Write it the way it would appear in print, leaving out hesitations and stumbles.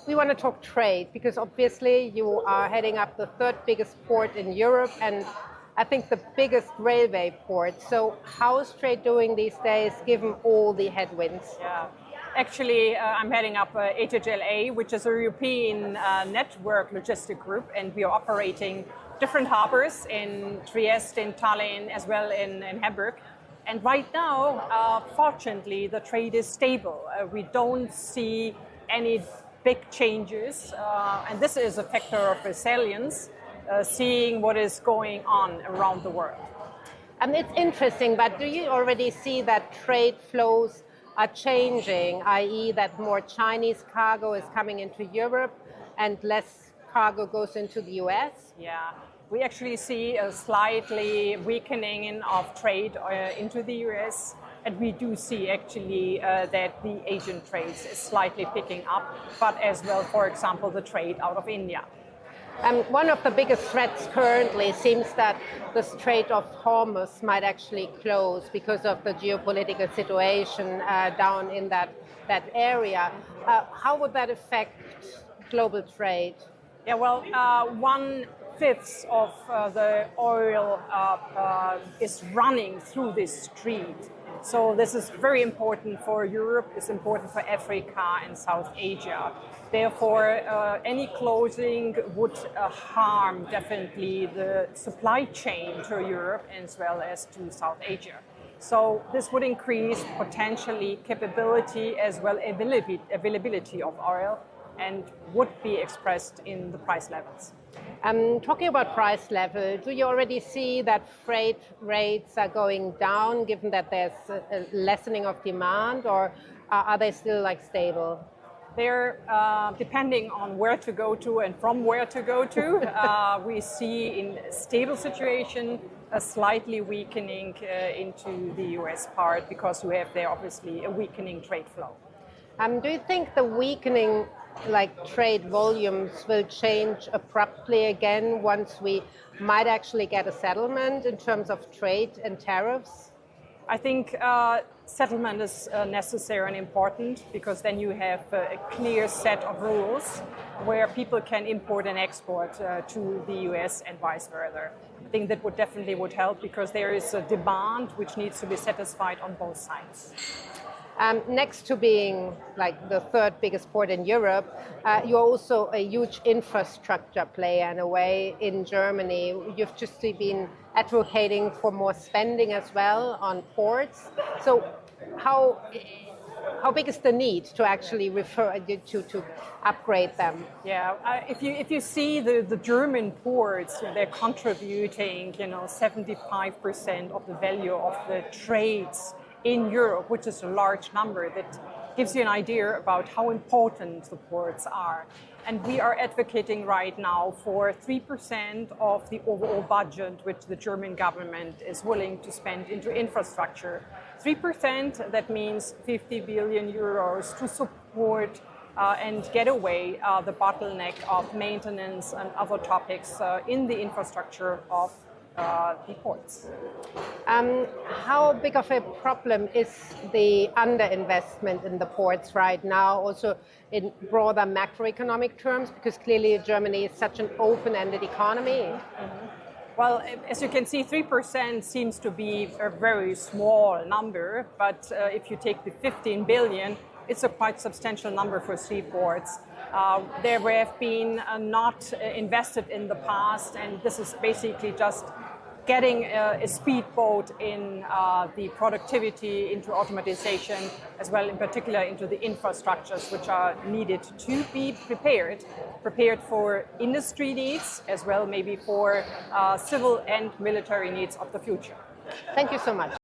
we want to talk trade because obviously you are heading up the third biggest port in Europe and I think the biggest railway port. So how is trade doing these days given all the headwinds? Yeah. Actually, I'm heading up HHLA, which is a European network logistic group, and we are operating different harbors in Trieste, in Tallinn, as well in Hamburg. And right now, fortunately, the trade is stable. We don't see any big changes, and this is a factor of resilience, seeing what is going on around the world. And it's interesting, but do you already see that trade flows are changing, i.e. that more Chinese cargo is coming into Europe and less cargo goes into the US? Yeah, we actually see a slightly weakening of trade into the US, and we do see actually that the Asian trade is slightly picking up, but as well, for example, the trade out of India. One of the biggest threats currently seems that the Strait of Hormuz might actually close because of the geopolitical situation down in that area. How would that affect global trade? Yeah, well, 1/5 of the oil is running through this strait. So this is very important for Europe, it's important for Africa and South Asia. Therefore, any closing would harm definitely the supply chain to Europe as well as to South Asia. So this would increase potentially capability as well availability of oil and would be expressed in the price levels. Talking about price level, do you already see that freight rates are going down given that there's a lessening of demand, or are they still stable? They're depending on where to go to and from where to go to. We see in a stable situation a slightly weakening into the US part because you have there obviously a weakening trade flow. Do you think the weakening trade volumes will change abruptly again once we might actually get a settlement in terms of trade and tariffs? I think settlement is necessary and important because then you have a clear set of rules where people can import and export to the US and vice versa. I think that would definitely help because there is a demand which needs to be satisfied on both sides. Next to being the third biggest port in Europe, you're also a huge infrastructure player in a way in Germany. You've just been advocating for more spending as well on ports. So how big is the need to actually to upgrade them? Yeah, if you see the German ports, they're contributing 75% of the value of the trades in Europe, which is a large number. That gives you an idea about how important the ports are. And we are advocating right now for 3% of the overall budget which the German government is willing to spend into infrastructure. 3%, that means 50 billion euros to support and get away the bottleneck of maintenance and other topics in the infrastructure of the ports. How big of a problem is the underinvestment in the ports right now, also in broader macroeconomic terms, because clearly Germany is such an open-ended economy? Mm-hmm. Well, as you can see, 3% seems to be a very small number, but if you take the 15 billion, it's a quite substantial number for three ports. There have been not invested in the past, and this is basically just getting a speedboat in the productivity, into automatization, as well in particular into the infrastructures which are needed to be prepared for industry needs, as well maybe for civil and military needs of the future. Thank you so much.